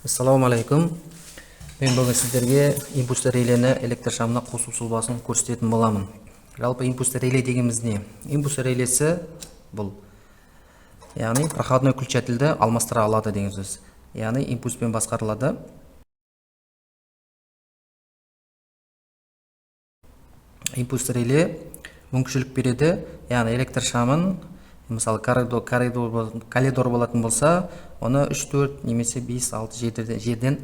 Ассаламу алейкум. Мен бүгін сіздерге импульсті релені электр шамына қосу сұлбасын көрсететін боламын. Жалпы импульсті реле дегеніміз не? Импульсті релесі бұл, яғни проходной включательді алмастыра алады деген сөз. Яғни импульспен басқарылады. Импульсті реле мүмкіншілік береді, яғни электр шамын, мысалы коридор болатын болса, оны 3-4 немесе 5-6 жерден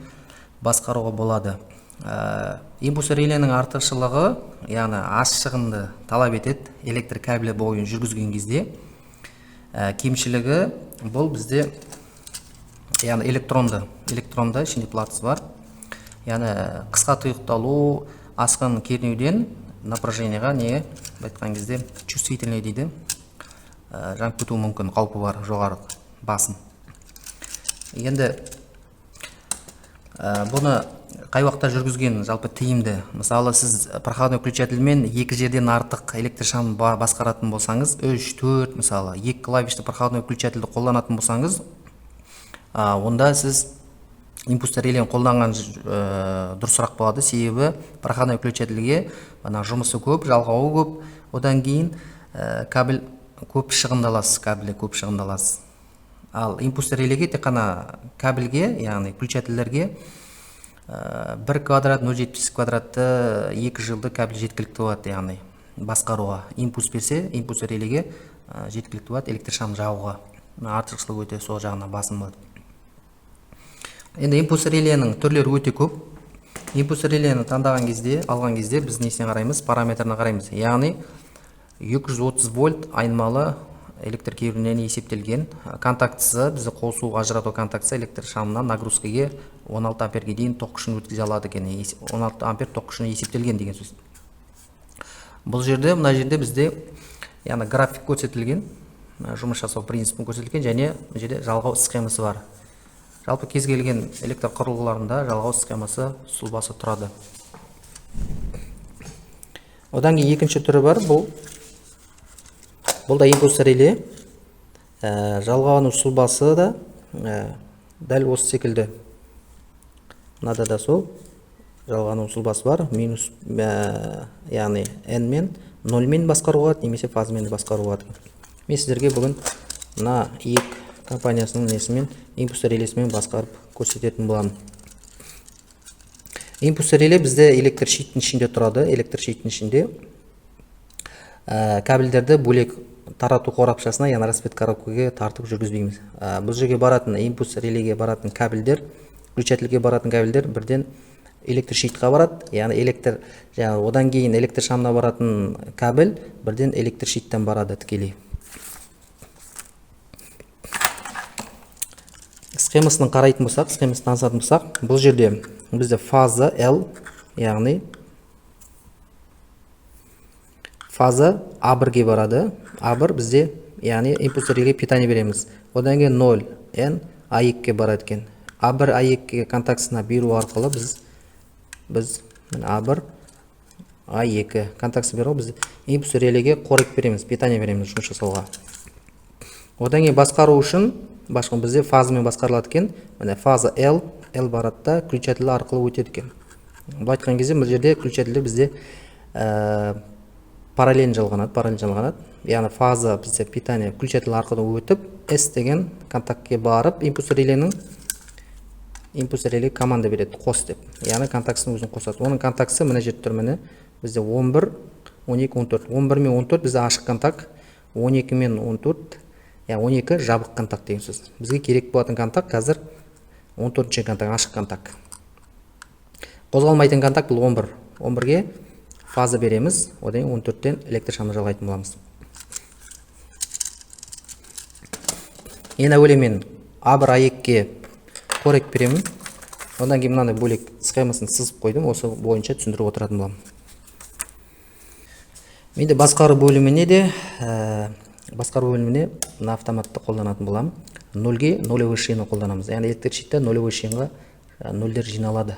басқаруға болады. Импульс реленің артықшылығы, яғни аз шығынды талап етеді электр кабелі бойын жүргізген кезде. Кемшілігі бұл бізде, яғни электронды ішінде платасы бар. Яғни қысқа тұйықталу, асқын кернеуден напряжениеға не айтқан кезде чувствительный дейді, жанып кетуі мүмкін, қаупі бар, жоғары басым. Енді бұны қай уақытта жүргізген жалпы тиімді? Мысалы, сіз проходной включательмен екі жерден артық электр шамын басқаратын болсаңыз, 3-4 мысалы, 2 клавишті проходной включательді қолданатын болсаңыз, онда сіз импульсті релені қолданған дұрысырақ болады. Себебі проходной включательге жұмысы көп, жалғауы көп, одан кейін кабель көп шығындаласыз. Ал импульсті релеге тек қана кабельге, яғни включательдерге 1 квадрат, 0,70 квадратты 2 жылды кабель жеткілікті болады, яғни басқаруға. Импульс берсе, импульс релеге жеткілікті болады электр шамын жағуға. Артықшылығы өте сол жағына басым болады. Енді импульс реленің түрлері өте көп. Импульс релені алған кезде біз несіне қараймыз? Параметріне қараймыз. Яғни 230 вольт айнымалы электр кернеуінен есептелген. Контактісі, бізді қосу ажырату контактісі электр шамынан нагрузкаге 16 амперге дейін тоқ күшін өткізе алады екен. 16 ампер тоқ күшін есептелген деген сөз. Бұл жерде, мына жерде бізде яғни график көрсетілген, жұмыс жасау принципін көрсетілген, және жерде жалғау схемасы бар. Жалпы кез келген электр құрылғыларында жалғау схемасы сұлбасы тұрады. Одан кейін екінші түрі бар, бұл да импульс реле. Жалғану сұлбасы да дәл осы секілді. Мынада да сол жалғану сұлбасы бар, минус, яғни n мен 0 мен басқаруға, немесе фазымен басқаруға. Мен сіздерге бүгін мына ек компаниясының несімен, импульс релесімен басқарып көрсететін боламын. Импульс реле бізде электр щиттің ішінде тұрады. Электр щиттің ішінде кабельдерді бөлек тарату қорапшасына, яғни распет коробкаға тартып жүргізбейміз. Бұл жерге баратын импульс релеге баратын кабельдер, включательге баратын кабельдер бірден электр щитқа барады. Яғни одан кейін электр шамына баратын кабель бірден электр щиттен барады тікелей. Схемасын қарайтын болсақ, схемасын танысатын болсақ, бұл жерде бізде фаза L, яғни фаза A1-ге барады. A1 бізде, яғни импульс релеге питание береміз. Одан кейін 0 N A2-ге барады екен. A1 A2-ге контактысына беру арқылы біз A1 A2 контактысын беру, біз импульс релеге қорек береміз, питание береміз жұмыс жасауға. Одан кейін басқару үшін бізде фазамен басқарылады екен. Фаза L барады да включатель арқылы өтеді екен. Бұл айтқан кезде бұл жерде включательдер бізде параллель жалғанады. Яғни фаза бізде питание включатель арқылы өтіп, S деген контактке барып, импульс реле команда береді, қос деп. Яғни контактісін өзін қосады. Оның контактісі мына жерде тұр, міне бізде 11, 12, 14. 11 мен 14 бізде ашық контакт, 12 мен 14 12 жабық контакт деген сөз. Бізге керек болатын контакт қазір 14-ші контакт, ашық контакт. Қозғалмайтын контакт бұл 11. 11-ге фаза береміз, одан 14-тен электр шамын жалғайтын боламыз. Ең әуелі мен A1 A2-ге қорек беремін. Одан кейін мынандай бөлек схемасын сызып қойдым, осы бойынша түсіндіріп отыратын боламын. Менде басқару бөліміне мына автоматты қолданатын боламын. 0-ге нолевой шины қолданамыз. Яғни электр щитта нолевой шинға нөлдер жиналады.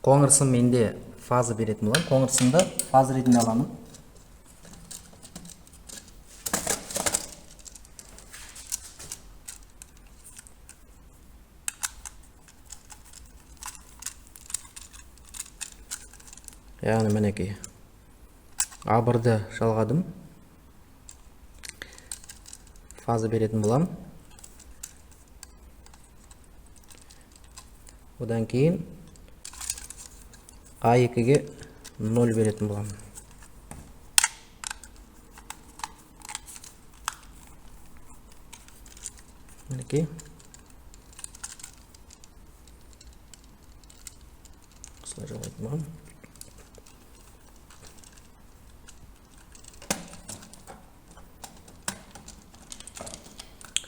Қоңырсын менде фаза беретін боламын. Қоңырсында фаза ретінде аламын. яғни мінекей А1-ды жалғадым, фаза беретін болам. Одан кейін А2-ге 0 беретін болам. Мінекей осылай жалғайтын болам.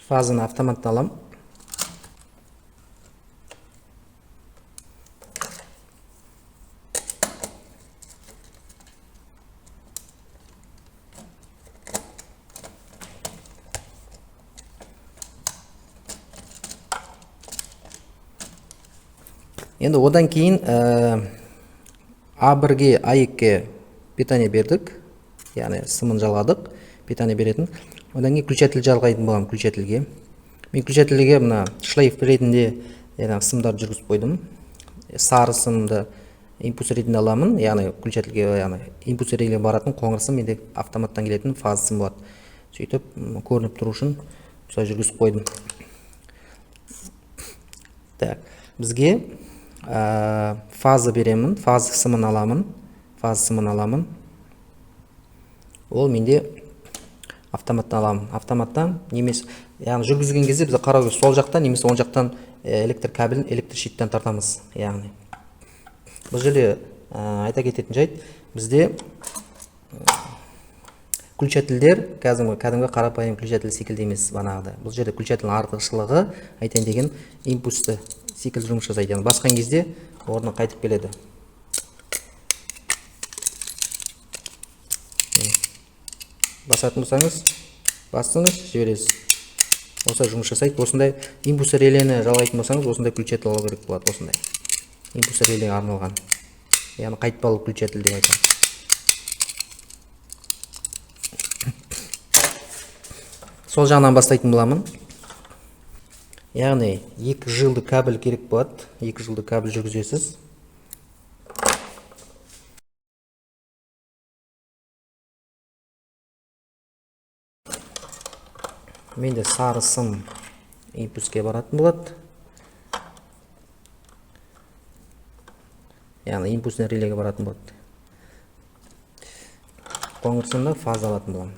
Фазаны автоматтан алам. Енді одан кейін А1-ге, А2-ге питание бердік, яғни сымын жалғадық, питание беретін. Одан кейін включатель жалғайтын болам, включательге. Мен включательге мына шлейф ретінде сымдарды жүргізіп қойдым. Сары сымды импульс ретінде аламын, яғни включательге, яғни импульс ретінде баратын қоңыр сым, менде автоматтан келетін фаза сым болады. Сөйтіп көрініп тұру үшін осылай жүргізіп қойдым. Так, бізге фаза беремін, фаза сымын аламын. Ол менде автоматтан аламын. Автоматтан немесе, яғни жүргізген кезде біз қарау керек, сол жақтан немесе оң жақтан электр кабелін электр щиттен тартамыз. Яғни бұл жерде айта кететін жайт, бізде включательдер кәдімгі қарапайым включатель секілді емес банағыда. Бұл жерде включательдің артықшылығы айтайын деген импульсті секілді жұмыс жасайды. Яғни басқан кезде орнына қайтып келеді. Басатын болсаңыз, бастыңыз, жібересіз. Осылай жұмыс жасайды. Осындай импульс релені жалғайтын болсаңыз, осындай включатель алу керек болады. Осындай импульс релеге арналған, яғни қайтпалы включатель деп айтады. Сол жағынан бастайтын боламын. Яғни 2 жылды кабель керек болады. 2 жылды кабель жүргізесіз. Менде сары сым импульске баратын болады. Яғни импульсный релеге баратын болады. Қоңыр сымда фаза алатын боламын.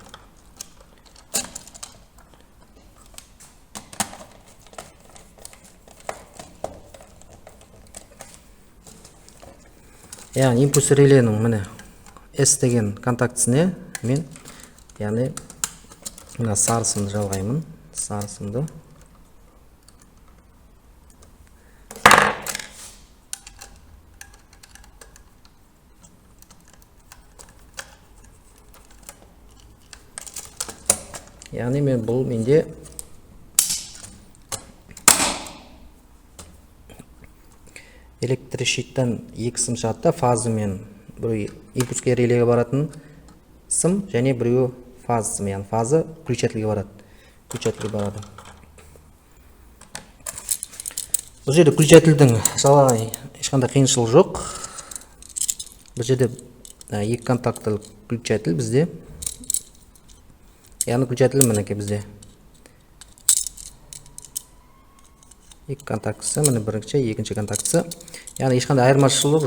Яғни импульс реленің міне S деген контактісіне мен яғни мына сары сымды жалғаймын. Сары сымды. Яғни мен бұл менде электр щиттен 2 сым шығады, фазы мен біреу импульске релеге баратын сым және біреу фаза сым, яғни фаза включательге барады. Бұл жерде включательдің жалғай ешқандай қиыншылық жоқ. Бұл жерде 2 контактылы включатель бізде. Яғни включатель мінекей бізде 2 контактысы, міне бірінші, екінші контактысы. Яғни ешқандай айырмашылық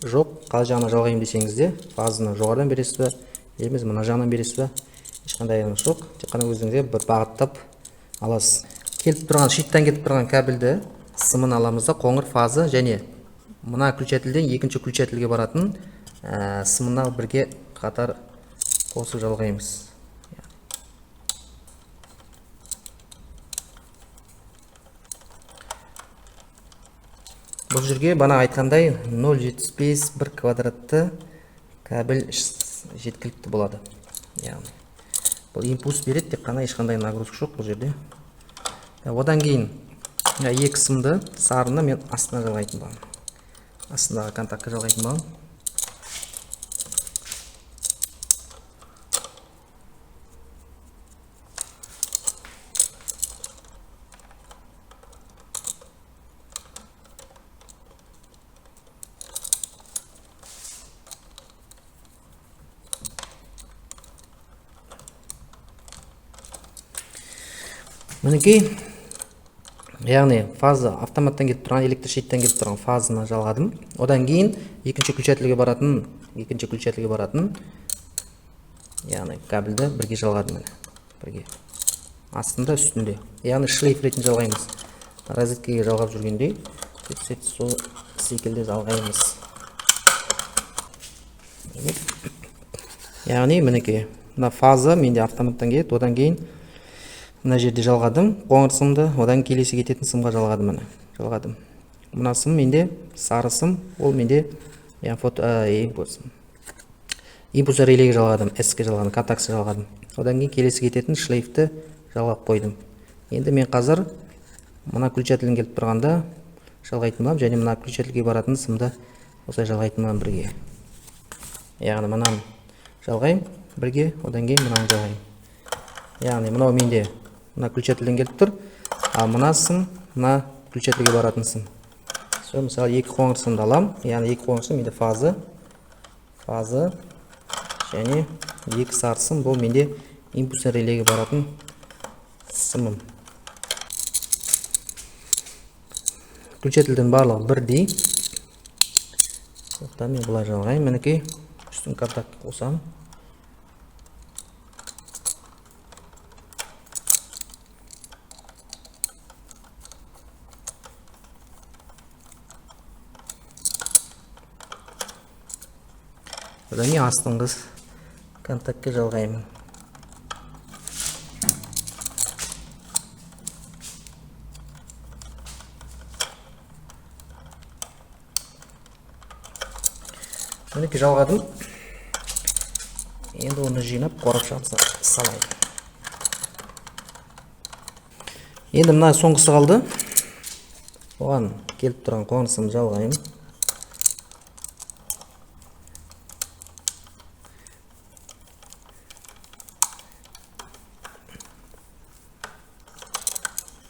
жоқ. Қай жағына жалғайым десеңізде, фазаны жоғарыдан бересіз бе, емес мына жағынан бересіз бе, ешқандай айырмашылық жоқ. Тек қана өзіңізге бір бағыттап аласыз. Щиттан кетіп тұрған кабельді сымын аламыз да, қоңыр фаза және мына включательден екінші включательге баратын сымына бірге қатар қосып жалғаймыз. Бұл жерге бана айтқандай 0,75 1 квадратты кабель жеткілікті болады. Яғни бұл импульс береді, тек қана ешқандай нагрузка жоқ бұл жерде. Одан кейін 2 сымды сарыны мен астына жалғайтын боламын. Астындағы контактқа жалғайтын боламын. Мінекей, яғни фаза автоматтан келіп тұрған, электр щиттен келіп тұрған фазаны жалғадым. Одан кейін екінші включателге баратын, яғни кабельді бірге жалғадым. Бірге. Астында, үстінде. Яғни шлейф ретінде жалғаймыз. Розеткеге жалғап жүргендей, сол секілді жалғаймыз. Яғни мінекей, мына фаза менде автоматтан келеді, одан кейін мына жерде жалғадым, қоңыр сымды, одан келесі кететін сымға жалғадым. Мына сым менде сары сым, ол менде импульс релеге жалғадым, S-ке жалғадым, контактісі жалғадым. Одан кейін келесі кететін шлейфті жалғап қойдым. Енді мен қазір мына включателін келіп тұрғанда жалғайтын боламын, және мына включательге баратын сымды осылай жалғайтын боламын бірге. Яғни мынаны жалғайым бірге, одан кейін мынаны жалғайым. Яғни мынау менде мына включателден келіп тұр, ал мына сым мына включательге баратын сым. Сол мысалы екі қоңыр сымды алам, яғни екі қоңыр сым менде фазы және екі сары сым, бұл менде импульс релеге баратын сымым. Включательдің барлығы бірдей. Сондықтан мен бұлай жалғайым. Мінекей үстін контакт қосам. Одан кейін астыңғы контактке жалғаймын. Мінекей жалғадым. Енді оны жинап қорапшаға салайын. Енді мына соңғысы қалды. Оған келіп тұрған қоңыр сымды жалғайын.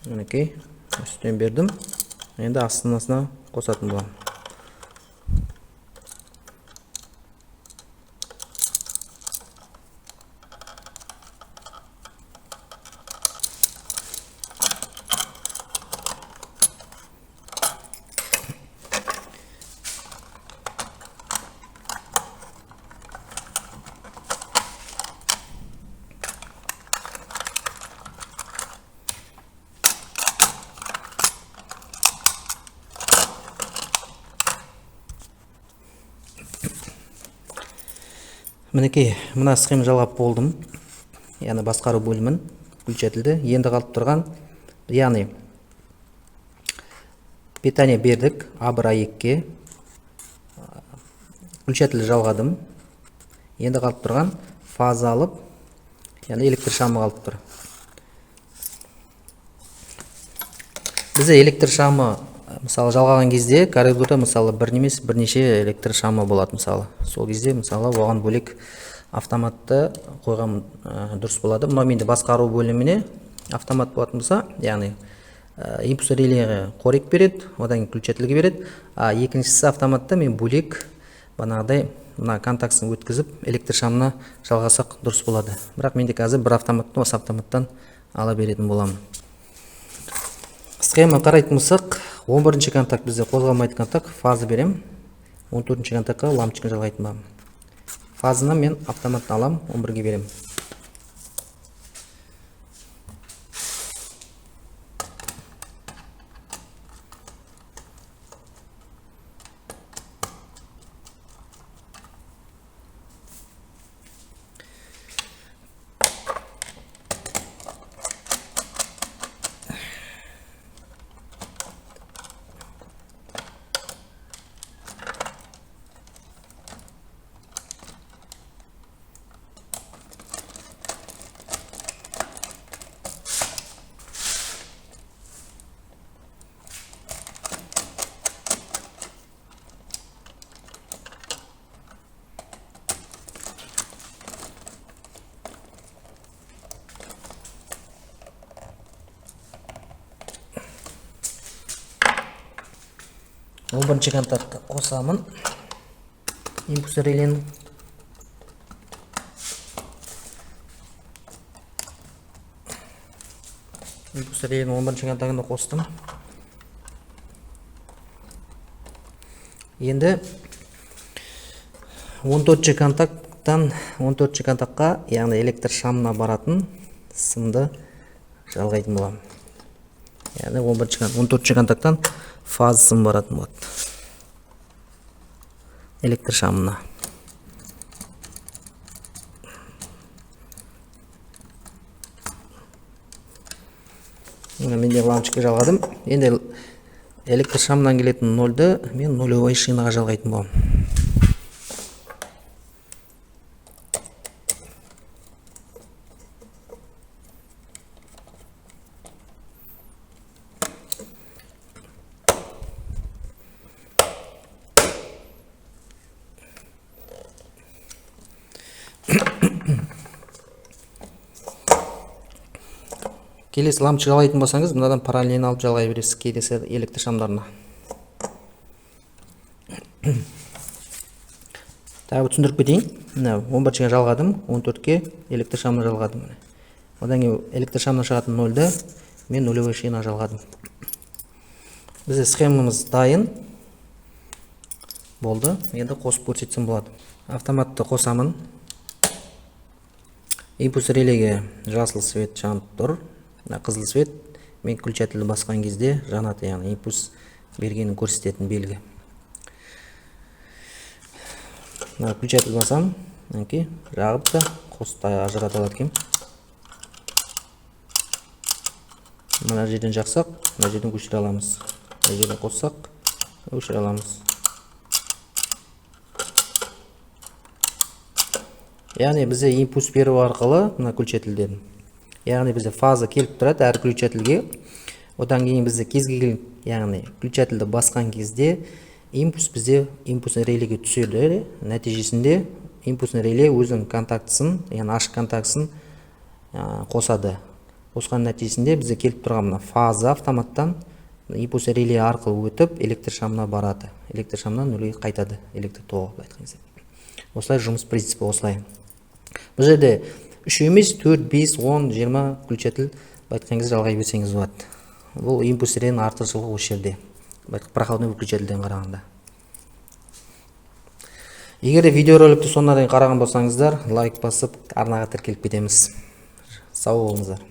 Мінекей, үстен бердім. Енді астынасына қосатын боламын. Мінекей, мына схема жалғап болдым. Яғни басқару бөлімін включательді. Енді қалып тұрған, яғни питание бердік А1 А2-ке. Включательді жалғадым. Енді қалып тұрған фаза алып, яғни электр шамы қалып тұр. Бізде электр шамы мысалы жалғаған кезде коридорда мысалы бір немес бірнеше электр шамы болады мысалы. Сол кезде мысалы оған бөлек автоматты қойған дұрыс болады. Мынау менде басқару бөліміне автомат болатын болса, яғни импульс релеге қорек береді, одан кейін включательге береді. А екіншісі автоматта мен бөлек бағанағыдай мына контактысын өткізіп электр шамына жалғасақ дұрыс болады. Бірақ менде қазір бір автоматтан осы автоматтан ала беретін боламын. Схема қарайтын болсақ, 11-ші контакт бізде қозғалмайды контакт, фазы берем. 14-ші контактқа лампочканы жалғайтын боламын. Фазаны мен автоматтан алам, 11-ге берем. Он бірінші контактқа қосамын. Импульс релені. импульс релейдің 11-ші контагына қостым. Енді 14-ші контактан 14-ші контактқа, яғни электр шамына баратын сымды жалғайтын боламын. Яғни 14-ші контактан фаз сым баратын болады электр шамына. Мен де лампочка жалғадым. Енді электр шамынан келетін нольді мен нулевой шинаға жалғайтын боламын. Келесі лампочка жалғайтын болсаңыз, мынадан параллелін алып жалғай бересіз келесі электр шамдарына. Тағы түсіндіріп кетейін. 11-шіге жалғадым, 14-ке электр шамына жалғадым. Одан кейін электр шамына шығатын нольді мен нулевой шинаға жалғадым. Бізде схемамыз дайын болды. Енді қосып көрсетсем болады. Автоматты қосамын. Импульс релейге жасыл свет жанып тұр. Қызыл свет мен включателді басқан кезде жанады, яғни импульс бергенін көрсететін белгі. Включателді басам, жағып та қосты ажырата алады екен. Мына жерден жақсақ, мына жерден өшіре аламыз. Мына жерден қоссақ, өшіре аламыз. Яғни бізде импульс беру арқылы мына включателден. Яғни бізде фаза келіп тұрады әр включателге. Одан кейін бізде кез келген, яғни включателді басқан кезде импульс бізде импульс релейге түседі. Нәтижесінде импульс релей өзінің контактысын, яғни ашық контактысын қосады. Қосқан нәтижесінде бізде келіп тұрған фаза автоматтан импульс релей арқылы өтіп электр шамына барады. Электр шамынан нулей қайтады, электр тоғы айтқан. Осылай жұмыс принципі осылай. Бұл жерде 3 емес 4, 5, 10, 20 включатель айтқан кезде жалғай берсеңіз болады. Бұл импульс релейдің артықшылығы осы жерде. Проходной включательден қарағанда. Егер де видеороликті соңына дейін қараған болсаңыздар, лайк басып, арнаға тіркеліп кетеміз. Сау болыңыздар.